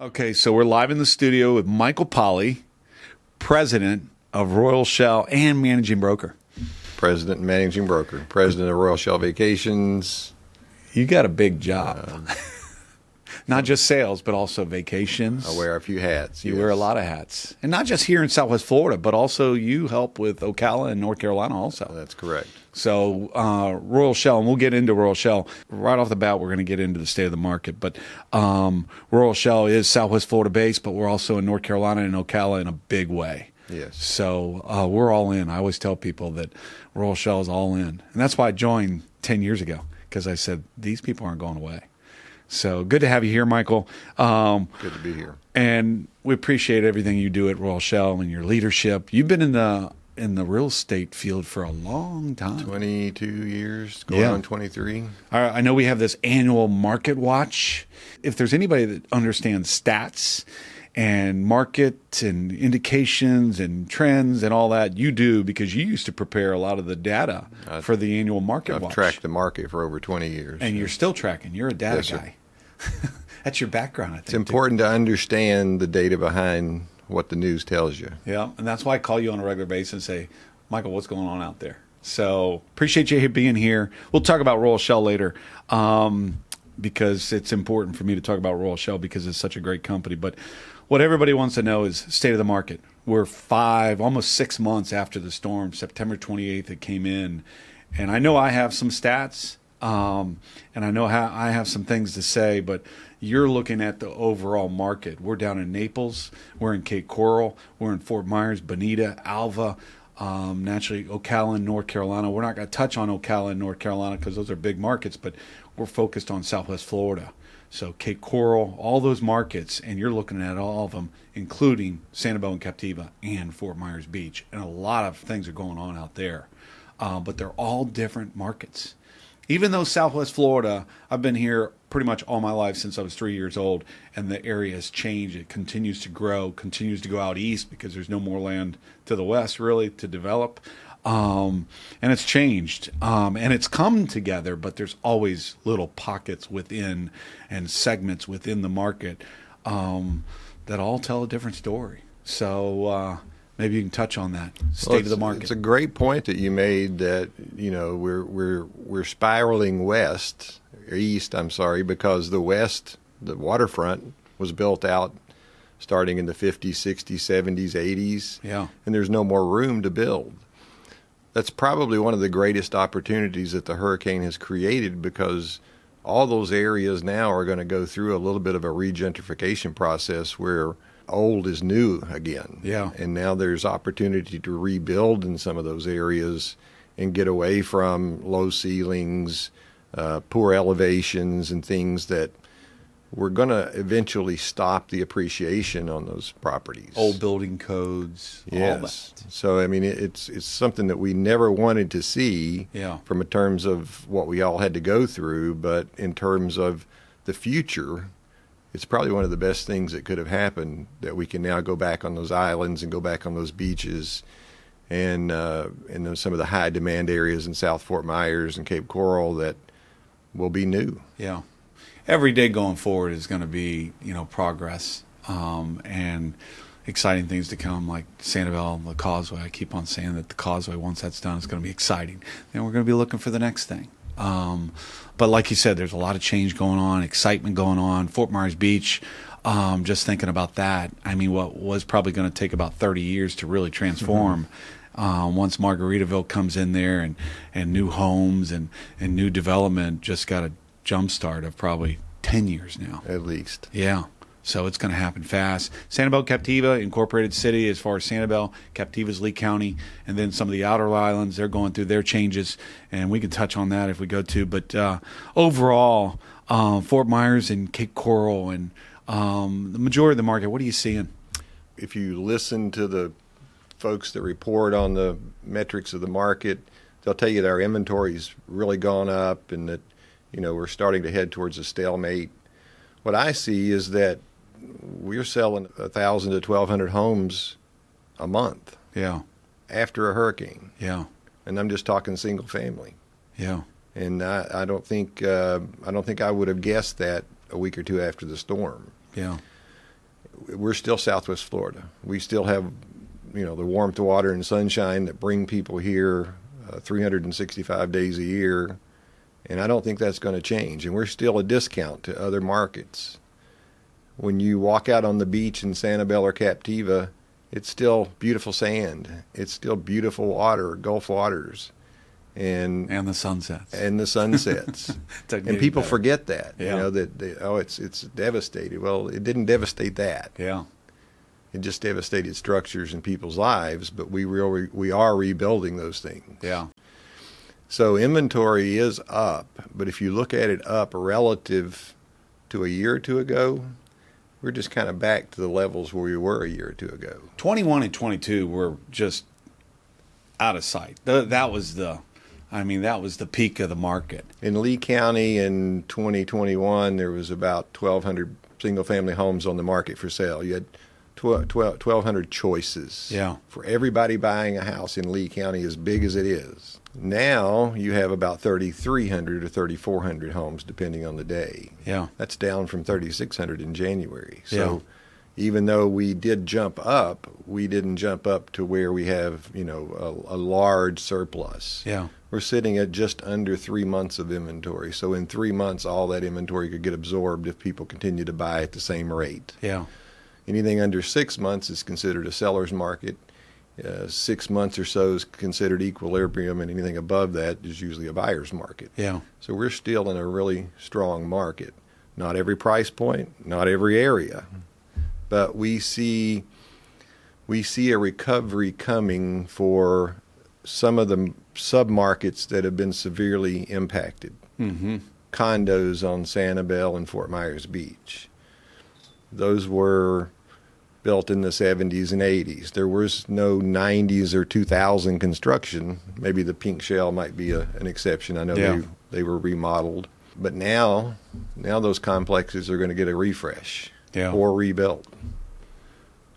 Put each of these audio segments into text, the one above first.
Okay, so we're live in the studio with Michael Polly, president of Royal Shell and managing broker. President and managing broker, president of Royal Shell Vacations. You got a big job. Not just sales, but also vacations. I wear a few hats. You wear a lot of hats. And not just here in Southwest Florida, but also you help with Ocala and North Carolina also. That's correct. So Royal Shell, and we'll get into Royal Shell. Right off the bat, we're going to get into the state of the market. But Royal Shell is Southwest Florida based, but we're also in North Carolina and Ocala in a big way. Yes. So we're all in. I always tell people that Royal Shell is all in. And that's why I joined 10 years ago, because I said, these people aren't going away. So good to have you here, Michael. Good to be here. And we appreciate everything you do at Royal Shell and your leadership. You've been in the real estate field for a long time. 22 years, going on 23. I know we have this annual market watch. If there's anybody that understands stats and market and indications and trends and all that, you do, because you used to prepare a lot of the data for the annual market watch. I've tracked the market for over 20 years. And you're still tracking. You're a data guy. That's your background, I think. It's important to understand the data behind what the news tells you. Yeah, and that's why I call you on a regular basis and say, Michael, what's going on out there? So appreciate you being here. We'll talk about Royal Shell later because it's important for me to talk about Royal Shell because it's such a great company. But what everybody wants to know is state of the market. We're almost 6 months after the storm. September 28th it came in. And I know I have some stats and I know I have some things to say, but you're looking at the overall market. We're down in Naples. We're in Cape Coral. We're in Fort Myers, Bonita, Alva, naturally Ocala, North Carolina. We're not going to touch on Ocala and North Carolina because those are big markets, but we're focused on Southwest Florida. So Cape Coral, all those markets, and you're looking at all of them, including Sanibel and Captiva and Fort Myers Beach. And a lot of things are going on out there. But they're all different markets. Even though Southwest Florida, I've been here pretty much all my life since I was 3 years old, and the area has changed. It continues to grow, continues to go out east because there's no more land to the west, really, to develop. And it's changed. And it's come together, but there's always little pockets within and segments within the market that all tell a different story. So maybe you can touch on that state of the market. It's a great point that you made that, you know, we're spiraling east, because the west, the waterfront was built out starting in the 50s, 60s, 70s, 80s. Yeah. And there's no more room to build. That's probably one of the greatest opportunities that the hurricane has created because all those areas now are going to go through a little bit of a regentrification process where old is new again. Yeah. And now there's opportunity to rebuild in some of those areas and get away from low ceilings, poor elevations, and things that we're going to eventually stop the appreciation on those properties. Old building codes, yes. all that. So, I mean, it's something that we never wanted to see from in terms of what we all had to go through, but in terms of the future, it's probably one of the best things that could have happened, that we can now go back on those islands and go back on those beaches and in some of the high demand areas in South Fort Myers and Cape Coral that will be new. Yeah. Every day going forward is going to be, progress and exciting things to come, like Sanibel, the Causeway. I keep on saying that the Causeway, once that's done, is going to be exciting. Then we're going to be looking for the next thing. But like you said, there's a lot of change going on, excitement going on. Fort Myers Beach, just thinking about that. I mean, what was probably going to take about 30 years to really transform. Once Margaritaville comes in there and new homes and new development just got a jump start of probably 10 years now. At least. Yeah. So it's going to happen fast. Sanibel, Captiva, incorporated city as far as Sanibel. Captiva's Lee County. And then some of the outer islands, they're going through their changes. And we can touch on that if we go to. But overall, Fort Myers and Cape Coral and the majority of the market, what are you seeing? If you listen to the folks that report on the metrics of the market, they'll tell you that our inventory's really gone up and that, we're starting to head towards a stalemate. What I see is that we're selling 1,000 to 1,200 homes a month. Yeah. After a hurricane. Yeah. And I'm just talking single family. Yeah. And I don't think I would have guessed that a week or two after the storm. Yeah. we're still Southwest Florida. We still have, the warmth, water, and sunshine that bring people here 365 days a year. And I don't think that's going to change. And we're still a discount to other markets. When you walk out on the beach in Sanibel or Captiva, it's still beautiful sand. It's still beautiful water, Gulf waters. And the sunsets. And the sunsets. And people forget that. Yeah. It's devastated. Well, it didn't devastate that. Yeah. It just devastated structures in people's lives, but we are rebuilding those things. Yeah. So inventory is up, but if you look at it up relative to a year or two ago, we're just kind of back to the levels where we were a year or two ago. 21 and 22 were just out of sight. That was the peak of the market. In Lee County in 2021, there was about 1,200 single-family homes on the market for sale. You had 1,200 choices for everybody buying a house in Lee County as big as it is. Now you have about 3,300 or 3,400 homes, depending on the day. Yeah. That's down from 3,600 in January. So even though we did jump up, we didn't jump up to where we have, a large surplus. Yeah. We're sitting at just under 3 months of inventory. So in 3 months, all that inventory could get absorbed if people continue to buy at the same rate. Yeah. Anything under 6 months is considered a seller's market. 6 months or so is considered equilibrium, and anything above that is usually a buyer's market. Yeah. So we're still in a really strong market. Not every price point, not every area, but we see a recovery coming for some of the sub-markets that have been severely impacted. Mm-hmm. Condos on Sanibel and Fort Myers Beach. Those were built in the 70s and 80s. There was no 90s or 2000 construction. Maybe the pink shell might be an exception. I know they were remodeled. But now those complexes are going to get a refresh or rebuilt.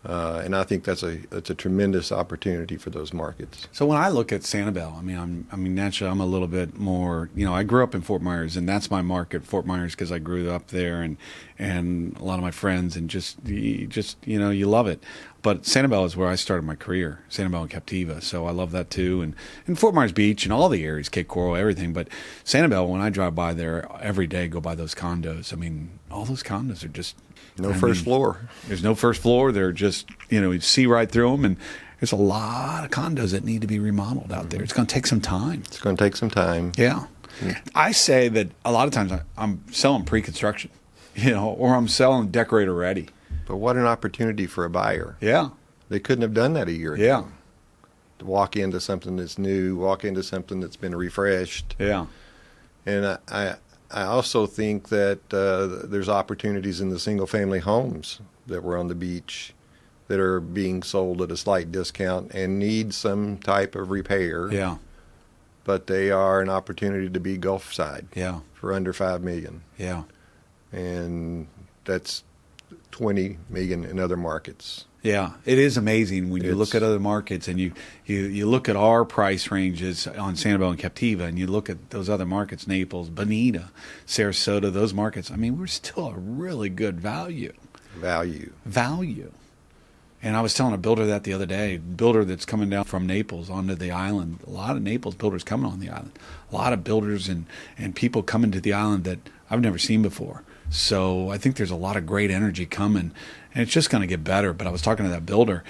And I think that's a tremendous opportunity for those markets. So when I look at Sanibel, naturally I'm a little bit more, I grew up in Fort Myers, and that's my market, Fort Myers, because I grew up there, and a lot of my friends, and you love it. But Sanibel is where I started my career, Sanibel and Captiva, so I love that too. And Fort Myers Beach and all the areas, Cape Coral, everything. But Sanibel, when I drive by there every day, go by those condos, all those condos are just... No first floor. There's no first floor. They're just, you see right through them. And there's a lot of condos that need to be remodeled out there. It's going to take some time. It's going to take some time. Yeah. I say that a lot of times I'm selling pre-construction, or I'm selling decorator ready. But what an opportunity for a buyer. Yeah. They couldn't have done that a year ago. Yeah. To walk into something that's new, walk into something that's been refreshed. Yeah. And I also think that there's opportunities in the single-family homes that were on the beach that are being sold at a slight discount and need some type of repair. Yeah. But they are an opportunity to be Gulf side. Yeah. For under $5 million. Yeah. And that's $20 million in other markets. Yeah, it is amazing when you look at other markets and you look at our price ranges on Sanibel and Captiva, and you look at those other markets, Naples, Bonita, Sarasota, those markets. We're still a really good value. Value. And I was telling a builder that the other day, builder that's coming down from Naples onto the island. A lot of Naples builders coming on the island. A lot of builders and people coming to the island that I've never seen before. So I think there's a lot of great energy coming, and it's just going to get better. But I was talking to that builder,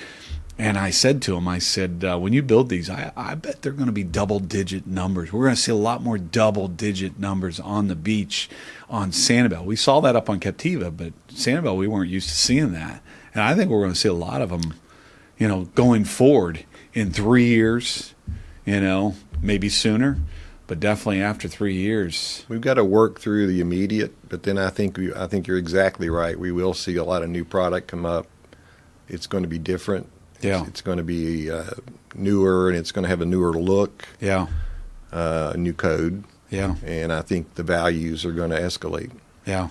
and I said to him, when you build these, I bet they're going to be double-digit numbers. We're going to see a lot more double-digit numbers on the beach on Sanibel. We saw that up on Captiva, but Sanibel, we weren't used to seeing that. And I think we're going to see a lot of them, going forward in 3 years, maybe sooner. But definitely after 3 years, we've got to work through the immediate. But then I think you're exactly right. We will see a lot of new product come up. It's going to be different. Yeah, it's going to be newer, and it's going to have a newer look. Yeah, a new code. Yeah, and I think the values are going to escalate. Yeah.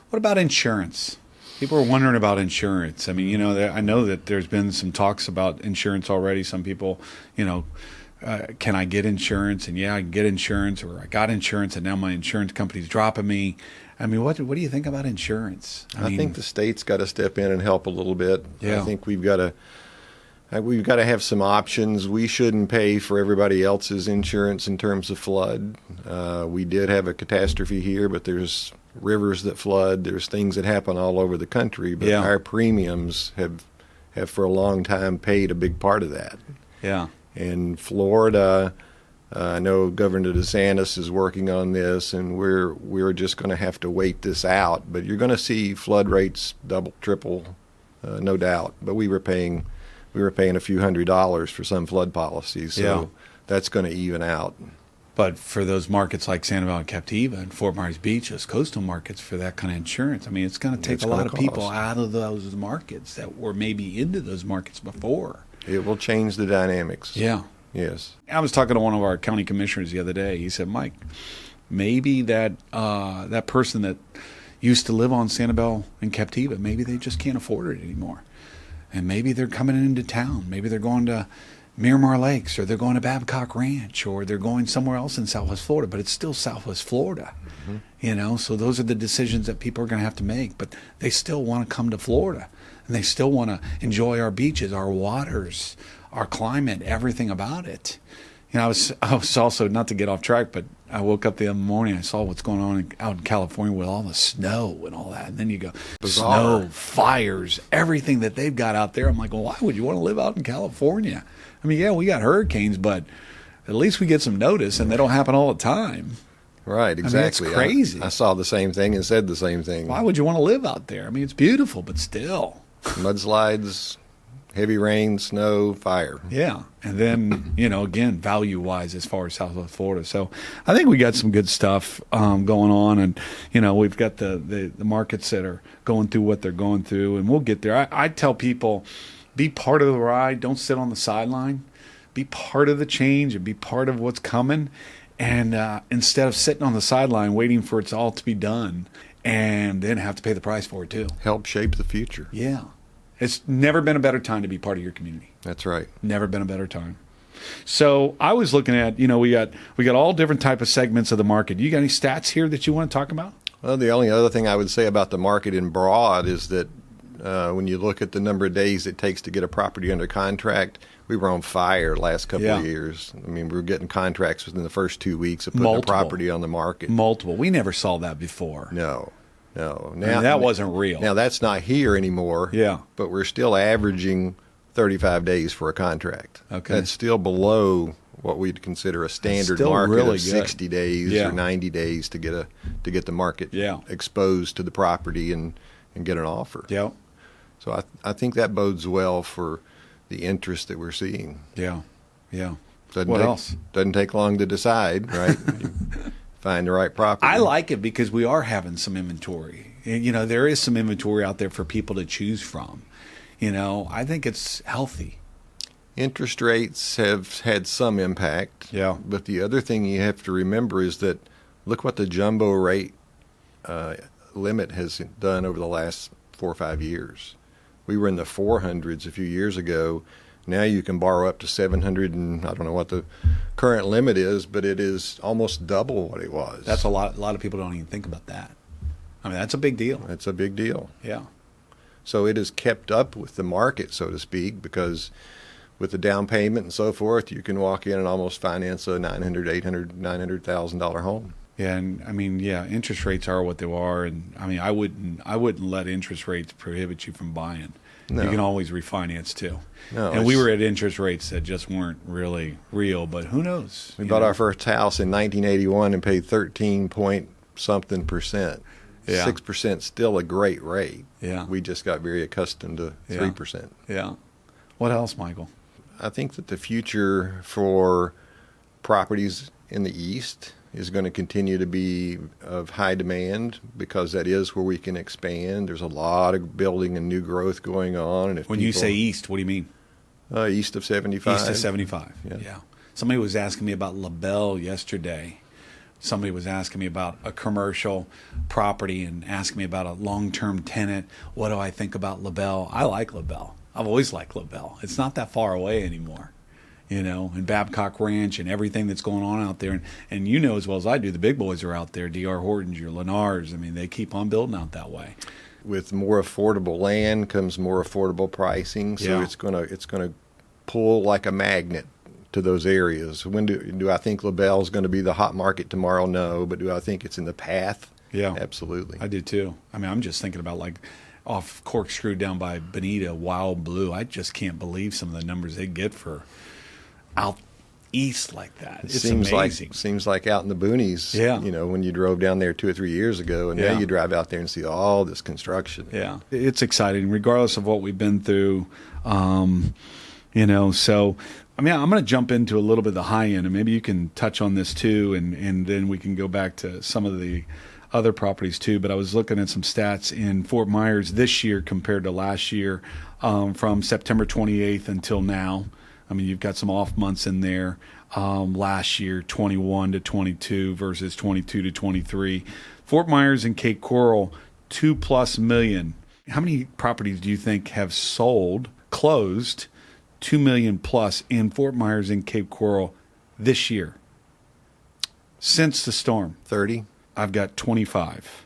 What about insurance? People are wondering about insurance. I know that there's been some talks about insurance already. Some people, can I get insurance? And yeah, I can get insurance, or I got insurance and now my insurance company's dropping me. I mean, what do you think about insurance? I think the state's got to step in and help a little bit. Yeah. I think we've got to have some options. We shouldn't pay for everybody else's insurance in terms of flood. We did have a catastrophe here, but there's rivers that flood. There's things that happen all over the country, but our premiums have for a long time paid a big part of that. Yeah. In Florida, I know Governor DeSantis is working on this, and we're just going to have to wait this out. But you're going to see flood rates double, triple, no doubt. But we were paying a few $100s for some flood policies, so that's going to even out. But for those markets like Sanibel and Captiva and Fort Myers Beach, those coastal markets, for that kind of insurance, I mean, it's going to take a lot of people out of those markets that were maybe into those markets before. It will change the dynamics. Yeah. Yes. I was talking to one of our county commissioners the other day. He said, Mike, maybe that person that used to live on Sanibel and Captiva, maybe they just can't afford it anymore. And maybe they're coming into town. Maybe they're going to Miramar Lakes, or they're going to Babcock Ranch, or they're going somewhere else in Southwest Florida, but it's still Southwest Florida. Mm-hmm. So those are the decisions that people are going to have to make. But they still want to come to Florida, and they still want to enjoy our beaches, our waters, our climate, everything about it. I was also, not to get off track, but I woke up the other morning, I saw what's going on out in California with all the snow and all that. And then you go, bizarre. Snow, fires, everything that they've got out there. I'm like, well, why would you want to live out in California? I mean, yeah, we got hurricanes, but at least we get some notice, and they don't happen all the time. Right, exactly. I mean, it's crazy. I saw the same thing and said the same thing. Why would you want to live out there? I mean, it's beautiful, but still. Mudslides, heavy rain, snow, fire. Yeah. And then, again, value-wise as far as Southwest Florida. So I think we got some good stuff going on. And, we've got the markets that are going through what they're going through. And we'll get there. I tell people, be part of the ride. Don't sit on the sideline. Be part of the change and be part of what's coming. And instead of sitting on the sideline waiting for it all to be done and then have to pay the price for it too. Help shape the future. Yeah. It's never been a better time to be part of your community. That's right. Never been a better time. So I was looking at, we got all different type of segments of the market. You got any stats here that you want to talk about? Well, the only other thing I would say about the market in broad is that when you look at the number of days it takes to get a property under contract, we were on fire last couple of years. I mean, we were getting contracts within the first 2 weeks of putting a property on the market. Multiple. We never saw that before. No. Now, that wasn't real. Now, that's not here anymore. Yeah. But we're still averaging 35 days for a contract. Okay. That's still below what we'd consider a standard market really of 60 days or 90 days to get the market exposed to the property and get an offer. Yeah. So I think that bodes well for the interest that we're seeing. Yeah. Yeah. What else? Doesn't take long to decide, right? Find the right property. I like it because we are having some inventory. There is some inventory out there for people to choose from. I think it's healthy. Interest rates have had some impact. Yeah. But the other thing you have to remember is that look what the jumbo rate limit has done over the last 4 or 5 years. We were in the 400s a few years ago. Now you can borrow up to 700, and I don't know what the current limit is, but it is almost double what it was. That's a lot. A lot of people don't even think about that. I mean, that's a big deal. It's a big deal. Yeah. So it has kept up with the market, so to speak, because with the down payment and so forth, you can walk in and almost finance a $900,000, $800,000, $900,000 home. Yeah, and I mean, interest rates are what they are, and I mean, I wouldn't let interest rates prohibit you from buying. No. You can always refinance too. No, and we were at interest rates that just weren't really real, but who knows? We bought our first house in 1981 and paid 13-point-something%. Yeah. 6% still a great rate. Yeah. We just got very accustomed to 3%. Yeah. What else, Michael? I think that the future for properties in the East is going to continue to be of high demand because that is where we can expand. There's a lot of building and new growth going on. And when you say East, what do you mean? East of 75. East of 75. Yeah. Somebody was asking me about LaBelle yesterday. Somebody was asking me about a commercial property and asking me about a long-term tenant. What do I think about LaBelle? I like LaBelle. I've always liked LaBelle. It's not that far away anymore. and Babcock Ranch and everything that's going on out there. And you know as well as I do, the big boys are out there, D.R. Hortons, your Lennars. I mean, they keep on building out that way. With more affordable land comes more affordable pricing, so it's gonna pull like a magnet to those areas. When do I think LaBelle's going to be the hot market tomorrow? No, but do I think it's in the path? Yeah, absolutely. I do too. I mean, I'm just thinking about like off Corkscrew down by Bonita, Wild Blue. I just can't believe some of the numbers they get for out east like that. It's amazing. Seems like out in the boonies. Yeah. When you drove down there 2 or 3 years ago, and now you drive out there and see all this construction. Yeah, it's exciting, regardless of what we've been through. So. I mean, I'm going to jump into a little bit of the high end, and maybe you can touch on this too, and then we can go back to some of the other properties too. But I was looking at some stats in Fort Myers this year compared to last year, from September 28th until now. I mean, you've got some off months in there. Last year, 21 to 22 versus 22 to 23. Fort Myers and Cape Coral, $2+ million. How many properties do you think have sold, closed, $2 million plus in Fort Myers and Cape Coral this year since the storm? 30. I've got 25.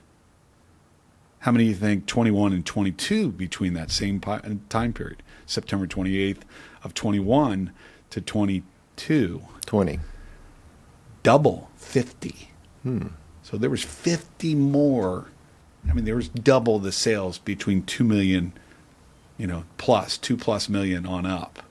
How many do you think 21 and 22 between that same time period? September 28th of 21 to 22. 20. Double, 50. So there was 50 more. I mean, there was double the sales between 2 million, plus, 2+ million on up.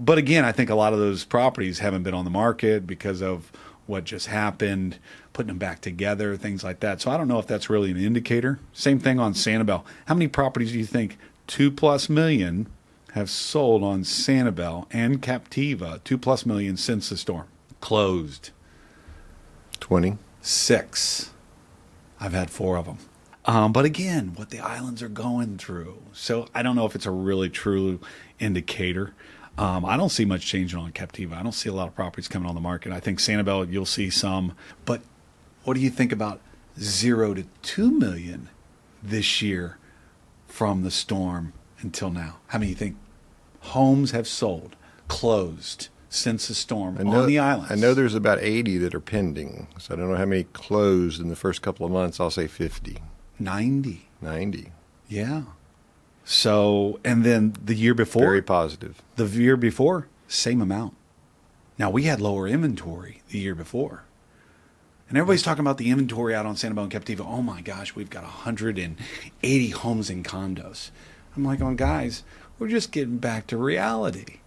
But again, I think a lot of those properties haven't been on the market because of what just happened, putting them back together, things like that. So I don't know if that's really an indicator. Same thing on Sanibel. How many properties do you think 2+ million have sold on Sanibel and Captiva, 2+ million since the storm? Closed. 20. 6. I've had 4 of them. But again, what the islands are going through. So I don't know if it's a really true indicator. I don't see much changing on Captiva. I don't see a lot of properties coming on the market. I think Sanibel, you'll see some. But what do you think about 0 to 2 million this year from the storm until now? How many do you think homes have sold, closed since the storm on the islands? I know there's about 80 that are pending. So I don't know how many closed in the first couple of months. I'll say 50. 90. 90. Yeah. So, and then the year before? Very positive. The year before, same amount. Now, we had lower inventory the year before. And everybody's talking about the inventory out on Sanibel and Captiva. Oh my gosh, we've got 180 homes and condos. I'm like, guys, we're just getting back to reality.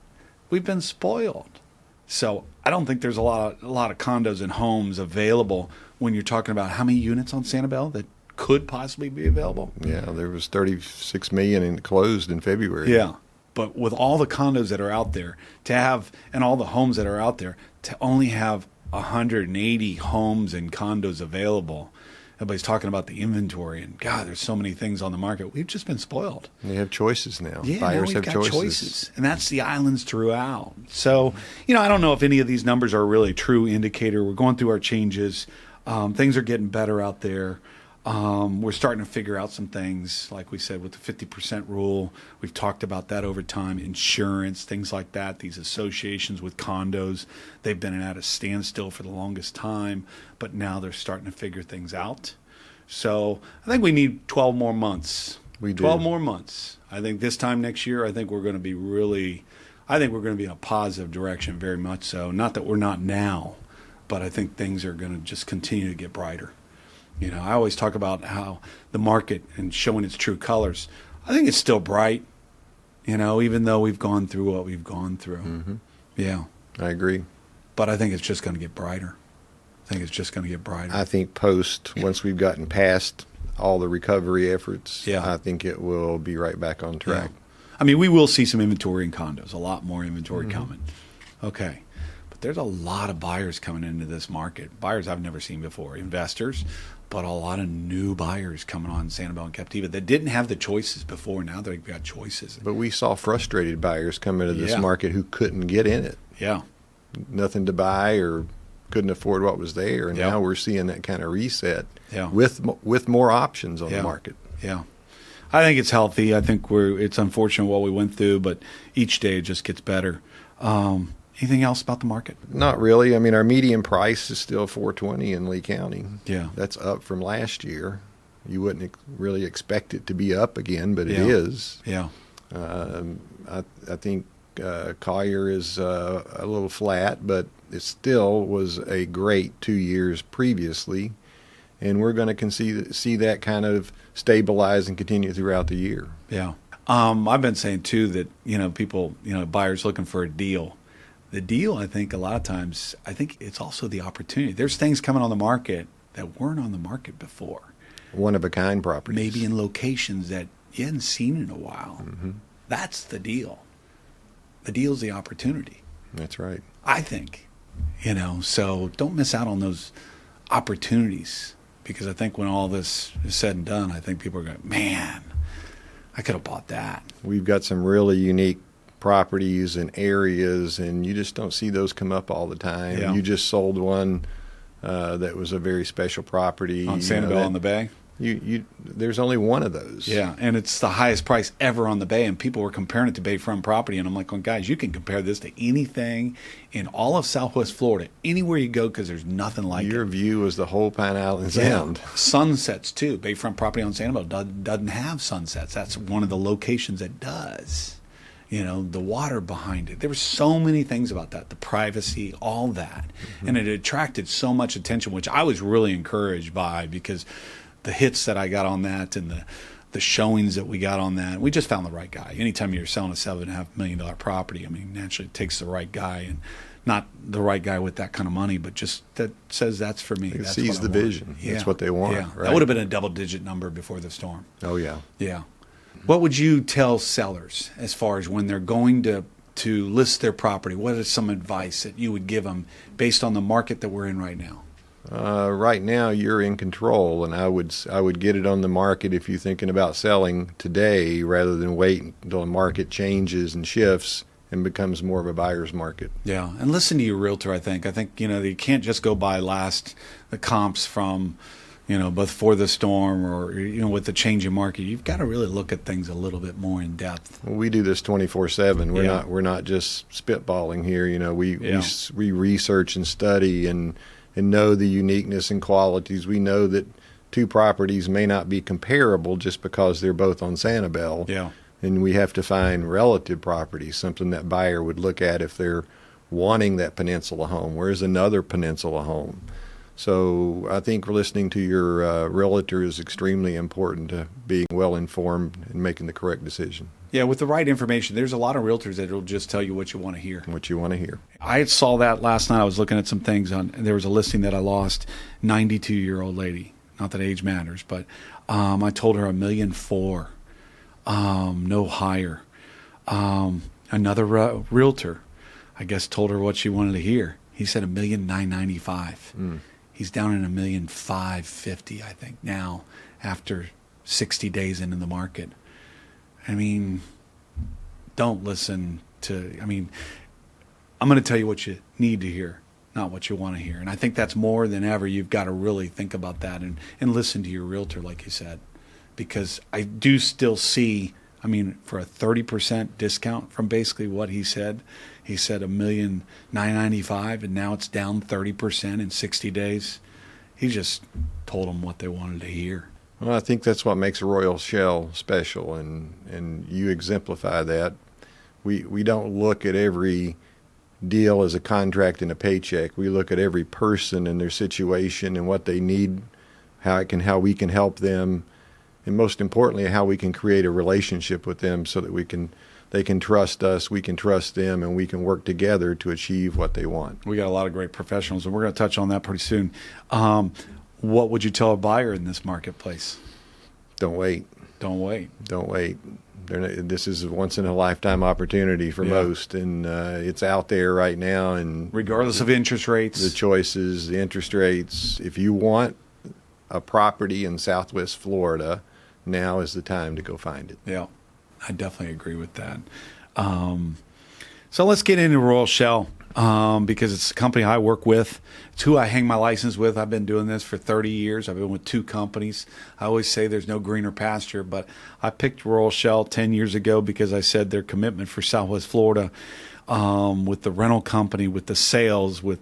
We've been spoiled. So I don't think there's a lot of condos and homes available when you're talking about how many units on Sanibel that could possibly be available. Yeah, there was 36 million closed in February. Yeah, but with all the condos that are out there and all the homes that are out there, to only have 180 homes and condos available, everybody's talking about the inventory, and God, there's so many things on the market. We've just been spoiled. They have choices now. Yeah, buyers now we've have got choices, and that's the islands throughout. So, I don't know if any of these numbers are really a true indicator. We're going through our changes. Things are getting better out there. We're starting to figure out some things, like we said, with the 50% rule. We've talked about that over time, insurance, things like that. These associations with condos, they've been at a standstill for the longest time, but now they're starting to figure things out. So I think we need 12 more months. We do. 12 more months. I think this time next year, I think we're going to be in a positive direction, very much so. Not that we're not now, but I think things are going to just continue to get brighter. I always talk about how the market and showing its true colors. I think it's still bright, even though we've gone through what we've gone through. Mm-hmm. Yeah. I agree. But I think it's just going to get brighter. I think once we've gotten past all the recovery efforts, I think it will be right back on track. Yeah. I mean, we will see some inventory in condos, a lot more inventory coming. Okay. But there's a lot of buyers coming into this market, buyers I've never seen before, investors, but a lot of new buyers coming on Sanibel and Captiva that didn't have the choices before. Now they've got choices. But we saw frustrated buyers come into this market who couldn't get in it. Yeah. Nothing to buy or couldn't afford what was there. And now we're seeing that kind of reset with more options on the market. Yeah. I think it's healthy. I think it's unfortunate what we went through, but each day it just gets better. Anything else about the market? Not really. I mean, our median price is still $420 in Lee County. Yeah. That's up from last year. You wouldn't really expect it to be up again, but it is. Yeah. I think Collier is a little flat, but it still was a great 2 years previously, and we're going to see that kind of stabilize and continue throughout the year. Yeah. I've been saying too that people, buyers looking for a deal. The deal, I think, a lot of times, I think it's also the opportunity. There's things coming on the market that weren't on the market before. One-of-a-kind properties. Maybe in locations that you hadn't seen in a while. Mm-hmm. That's the deal. The deal's the opportunity. That's right. I think. So don't miss out on those opportunities, because I think when all this is said and done, I think people are going, man, I could have bought that. We've got some really unique properties and areas, and you just don't see those come up all the time. Yeah. You just sold one that was a very special property. On Sanibel on the Bay? There's only one of those. Yeah, and it's the highest price ever on the Bay, and people were comparing it to Bayfront property, and I'm like, well, guys, you can compare this to anything in all of Southwest Florida, anywhere you go, because there's nothing like it. Your view is the whole Pine Island Sound. Sunsets, too. Bayfront property on Sanibel doesn't have sunsets. That's one of the locations that does. The water behind it. There were so many things about that, the privacy, all that. Mm-hmm. And it attracted so much attention, which I was really encouraged by, because the hits that I got on that and the showings that we got on that, we just found the right guy. Anytime you're selling a $7.5 million property, I mean, naturally it takes the right guy, and not the right guy with that kind of money, but just that says that's for me. It That's sees the vision. Yeah. That's what they want. Yeah. Right? That would have been a double-digit number before the storm. Oh, yeah. Yeah. What would you tell sellers as far as when they're going to list their property? What is some advice that you would give them based on the market that we're in right now? Right now, you're in control, and I would get it on the market if you're thinking about selling today, rather than wait until the market changes and shifts and becomes more of a buyer's market. Yeah, and listen to your realtor. I think you can't just go by the comps from before the storm, or with the changing market. You've got to really look at things a little bit more in depth. Well, we do this 24/7. We're not just spitballing here. We research and study and know the uniqueness and qualities. We know that two properties may not be comparable just because they're both on Sanibel. Yeah. And we have to find relative properties, something that buyer would look at if they're wanting that peninsula home. Where's another peninsula home? So I think listening to your realtor is extremely important to being well informed and making the correct decision. Yeah, with the right information. There's a lot of realtors that will just tell you what you want to hear. What you want to hear. I saw that last night. I was looking at some things and there was a listing that I lost. 92-year-old lady. Not that age matters, but I told her $1.4 million, no higher. Another realtor, I guess, told her what she wanted to hear. He said $1,995,000. He's down in $1,550,000, I think, now, after 60 days into the market. I mean, don't listen to, I'm going to tell you what you need to hear, not what you want to hear. And I think that's more than ever. You've got to really think about that and listen to your realtor, like you said, because I do still see, for a 30% discount from basically what he said $1,995,000, and now it's down 30% in 60 days. He just told them what they wanted to hear. Well, I think that's what makes a Royal Shell special, and you exemplify that. We don't look at every deal as a contract and a paycheck. We look at every person and their situation and what they need, how we can help them, and most importantly, how we can create a relationship with them so that they can trust us, we can trust them, and we can work together to achieve what they want. We got a lot of great professionals, and we're going to touch on that pretty soon. What would you tell a buyer in this marketplace? Don't wait. Don't wait. Don't wait. This is a once-in-a-lifetime opportunity for most, and it's out there right now. And regardless of interest rates, the choices, the interest rates. If you want a property in Southwest Florida, now is the time to go find it. Yeah, I definitely agree with that. So let's get into Royal Shell. Because it's a company I work with. It's who I hang my license with. I've been doing this for 30 years. I've been with 2 companies. I always say there's no greener pasture, but I picked Royal Shell 10 years ago because I said their commitment for Southwest Florida with the rental company, with the sales, with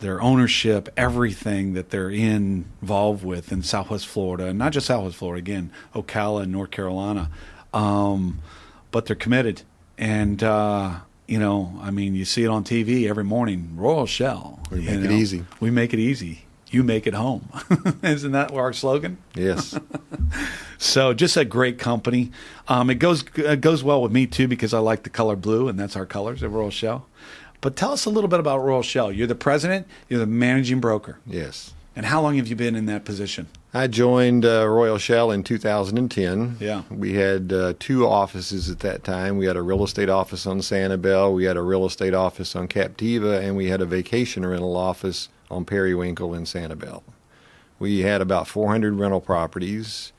their ownership, everything that they're involved with in Southwest Florida, and not just Southwest Florida, again, Ocala and North Carolina. But they're committed. And, you see it on TV every morning, Royal Shell. We make it easy. We make it easy. You make it home. Isn't that our slogan? Yes. So just a great company. It goes well with me, too, because I like the color blue, and that's our colors at Royal Shell. But tell us a little bit about Royal Shell. You're the president. You're the managing broker. Yes. And how long have you been in that position? I joined Royal Shell in 2010. Yeah. We had 2 offices at that time. We had a real estate office on Sanibel. We had a real estate office on Captiva, and we had a vacation rental office on Periwinkle in Sanibel. We had about 400 rental properties.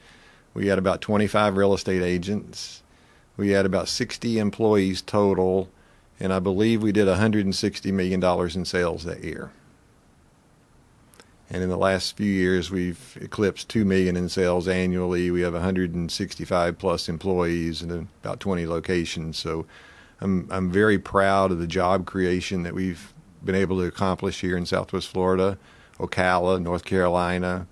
We had about 25 real estate agents. We had about 60 employees total, and I believe we did $160 million in sales that year. And in the last few years, we've eclipsed $2 million in sales annually. We have 165 plus employees in about 20 locations. So I'm very proud of the job creation that we've been able to accomplish here in Southwest Florida, Ocala, North Carolina.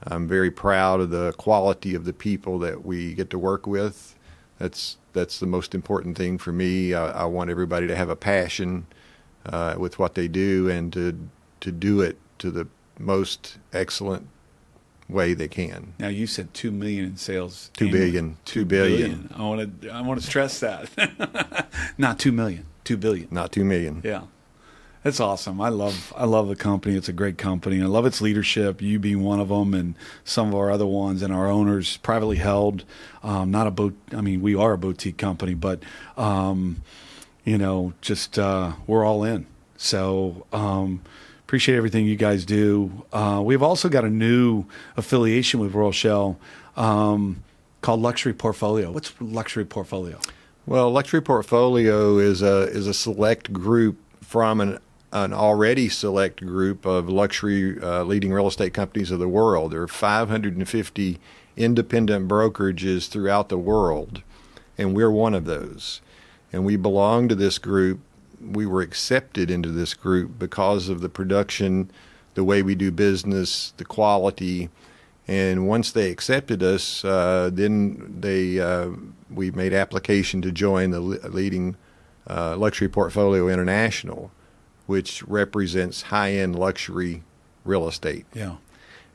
I'm very proud of the quality of the people that we get to work with. That's the most important thing for me. I want everybody to have a passion with what they do and to do it to the most excellent way they can. Now you said $2 million in sales. $2 billion. $2 billion. I want to stress that. Not $2 million. $2 billion. Not $2 million. Yeah. That's awesome. I love the company. It's a great company. I love its leadership, you being one of them, and some of our other ones, and our owners, privately held. We are a boutique company, but we're all in. So appreciate everything you guys do. We've also got a new affiliation with Royal Shell called Luxury Portfolio. What's Luxury Portfolio? Well, Luxury Portfolio is a select group from an already select group of luxury leading real estate companies of the world. There are 550 independent brokerages throughout the world, and we're one of those. And we belong to this group. We were accepted into this group because of the production, the way we do business, the quality. And once they accepted us, then we made application to join the leading Luxury Portfolio International, which represents high-end luxury real estate. Yeah.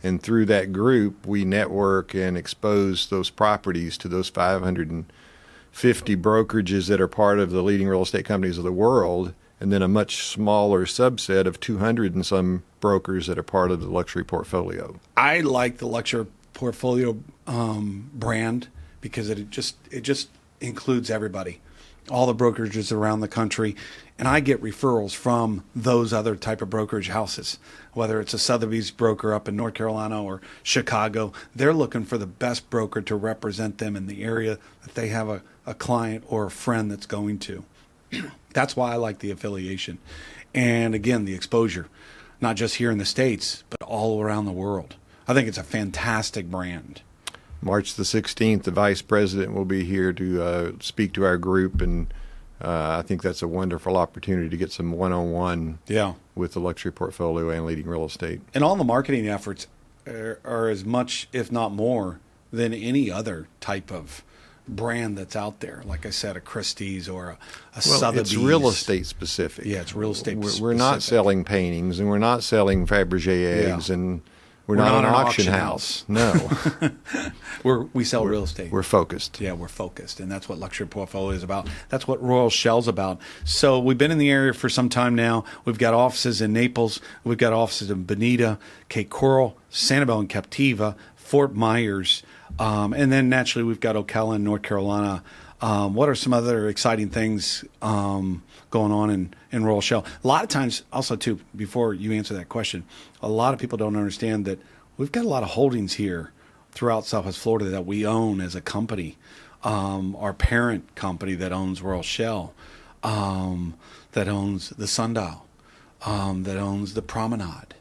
And through that group, we network and expose those properties to those 550 brokerages that are part of the leading real estate companies of the world, and then a much smaller subset of 200 and some brokers that are part of the Luxury Portfolio. I like the Luxury Portfolio brand because it just includes everybody, all the brokerages around the country, and I get referrals from those other type of brokerage houses, whether it's a Sotheby's broker up in North Carolina or Chicago. They're looking for the best broker to represent them in the area that they have a client or a friend that's going to. That's why I like the affiliation. And again, the exposure, not just here in the States, but all around the world. I think it's a fantastic brand. March the 16th, the vice president will be here to speak to our group, and I think that's a wonderful opportunity to get some one-on-one with the Luxury Portfolio and leading real estate. And all the marketing efforts are as much, if not more, than any other type of brand that's out there. Like I said, a Christie's or a Sotheby's. It's real estate specific. Yeah, it's real estate specific. We're not selling paintings, and we're not selling Fabergé eggs, and we're not an auction house. No. We sell real estate. We're focused. Yeah, we're focused, and that's what Luxury Portfolio is about. That's what Royal Shell's about. So we've been in the area for some time now. We've got offices in Naples. We've got offices in Bonita, Cape Coral, Sanibel and Captiva, Fort Myers, and then naturally we've got Ocala in North Carolina. What are some other exciting things going on in Royal Shell? A lot of times, also too, before you answer that question, a lot of people don't understand that we've got a lot of holdings here throughout Southwest Florida that we own as a company. Our parent company that owns Royal Shell, that owns the Sundial, that owns the Promenade.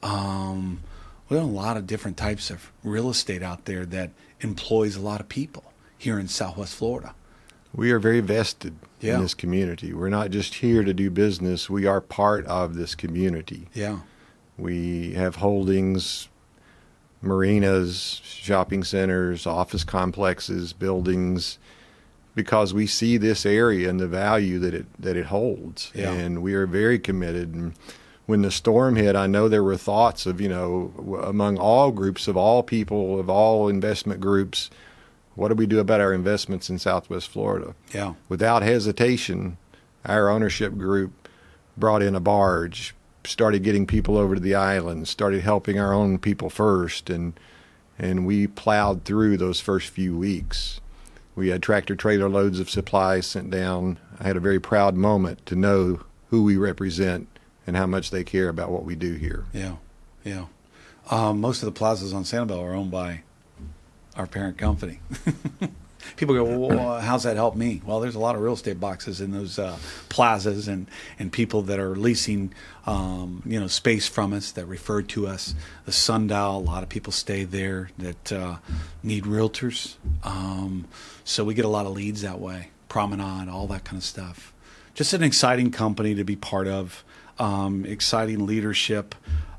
We own a lot of different types of real estate out there that employs a lot of people here in Southwest Florida. We are very vested Yeah. in this community. We're not just here to do business. We are part of this community. Yeah. We have holdings, marinas, shopping centers, office complexes, buildings, because we see this area and the value that it holds. Yeah. And we are very committed. And when the storm hit, I know there were thoughts of, among all groups, of all people, of all investment groups, what do we do about our investments in Southwest Florida? Yeah. Without hesitation, our ownership group brought in a barge, started getting people over to the island, started helping our own people first, and we plowed through those first few weeks. We had tractor trailer loads of supplies sent down. I had a very proud moment to know who we represent and how much they care about what we do here. Yeah. Yeah. Most of the plazas on Sanibel are owned by our parent company. People go, well, how's that help me? Well, there's a lot of real estate boxes in those plazas, and people that are leasing, space from us that refer to us. The Sundial, a lot of people stay there that need realtors. So we get a lot of leads that way. Promenade, all that kind of stuff. Just an exciting company to be part of. Exciting leadership.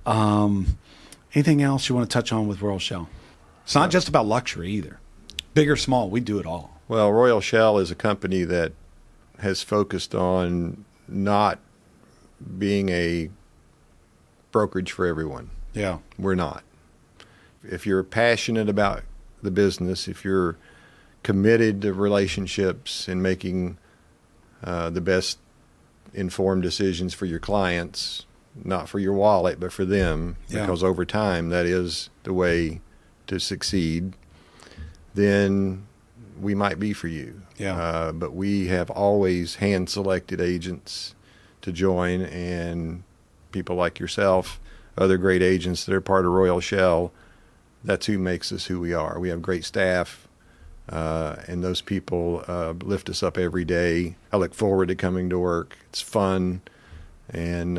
Anything else you want to touch on with Royal Shell? It's not just about luxury either. Big or small, we do it all. Well, Royal Shell is a company that has focused on not being a brokerage for everyone. Yeah. We're not. If you're passionate about the business, if you're committed to relationships and making the best informed decisions for your clients, not for your wallet, but for them, because over time that is the way to succeed, then we might be for you. Yeah. But we have always hand-selected agents to join, and people like yourself, other great agents that are part of Royal Shell, that's who makes us who we are. We have great staff, and those people lift us up every day. I look forward to coming to work. It's fun, and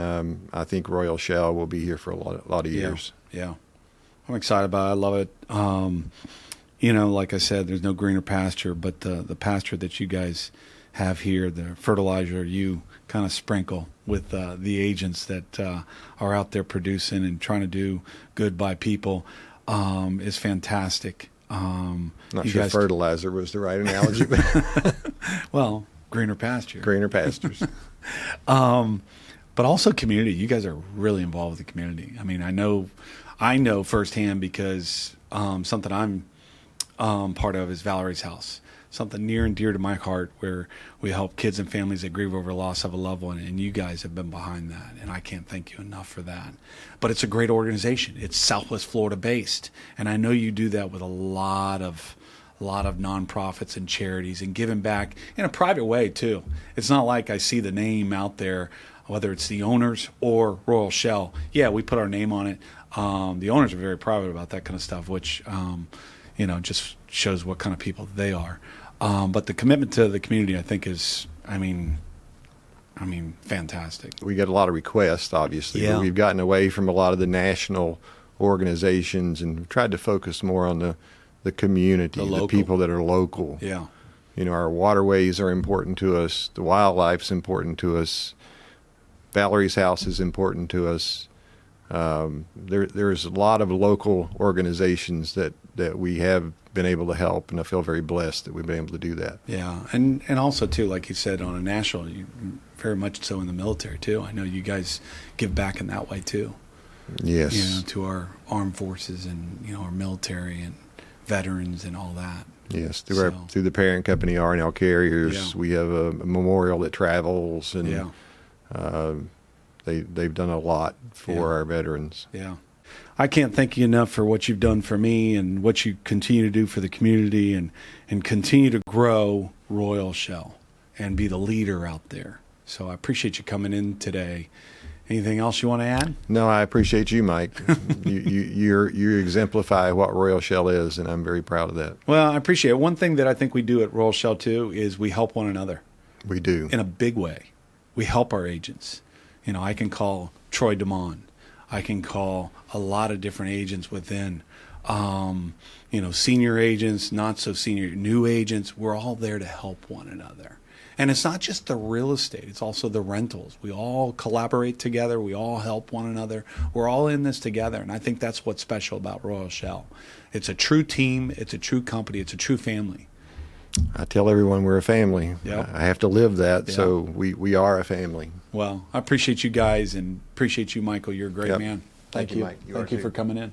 I think Royal Shell will be here for a lot of years. Yeah. I'm excited about it. I love it. Like I said, there's no greener pasture, but the pasture that you guys have here, the fertilizer you kind of sprinkle with the agents that are out there producing and trying to do good by people is fantastic. Not sure fertilizer was the right analogy, but well, greener pasture. Greener pastures. But also community. You guys are really involved with the community. I mean, I know firsthand because something I'm part of is Valerie's House, something near and dear to my heart, where we help kids and families that grieve over the loss of a loved one, and you guys have been behind that, and I can't thank you enough for that. But it's a great organization. It's Southwest Florida based, and I know you do that with a lot of nonprofits and charities and giving back in a private way too. It's not like I see the name out there, whether it's the owners or Royal Shell. Yeah, we put our name on it. The owners are very private about that kind of stuff, which just shows what kind of people they are. But the commitment to the community, I think, is, fantastic. We get a lot of requests, obviously. Yeah. But we've gotten away from a lot of the national organizations and tried to focus more on the community, the people that are local. Yeah. Our waterways are important to us. The wildlife's important to us. Valerie's House is important to us. There's a lot of local organizations that we have been able to help, and I feel very blessed that we've been able to do that. Yeah, and also too, like you said, on a national, very much so in the military too. I know you guys give back in that way too. Yes. To our armed forces and our military and veterans and all that. Yes, through the parent company R&L Carriers, we have a memorial that travels, and they've done a lot for our veterans. Yeah. I can't thank you enough for what you've done for me and what you continue to do for the community, and continue to grow Royal Shell and be the leader out there. So I appreciate you coming in today. Anything else you want to add? No, I appreciate you, Mike. you exemplify what Royal Shell is, and I'm very proud of that. Well, I appreciate it. One thing that I think we do at Royal Shell too is we help one another. We do. In a big way. We help our agents. I can call Troy DeMond. I can call a lot of different agents within Senior agents, not so senior, new agents. We're all there to help one another. And it's not just the real estate, it's also the rentals. We all collaborate together. We all help one another. We're all in this together. And I think that's what's special about Royal Shell. It's a true team. It's a true company. It's a true family. I tell everyone we're a family. Yep. I have to live that, Yep. so we are a family. Well, I appreciate you guys and appreciate you, Michael. You're a great Yep. man. Thank you, Mike. Thank you for coming in.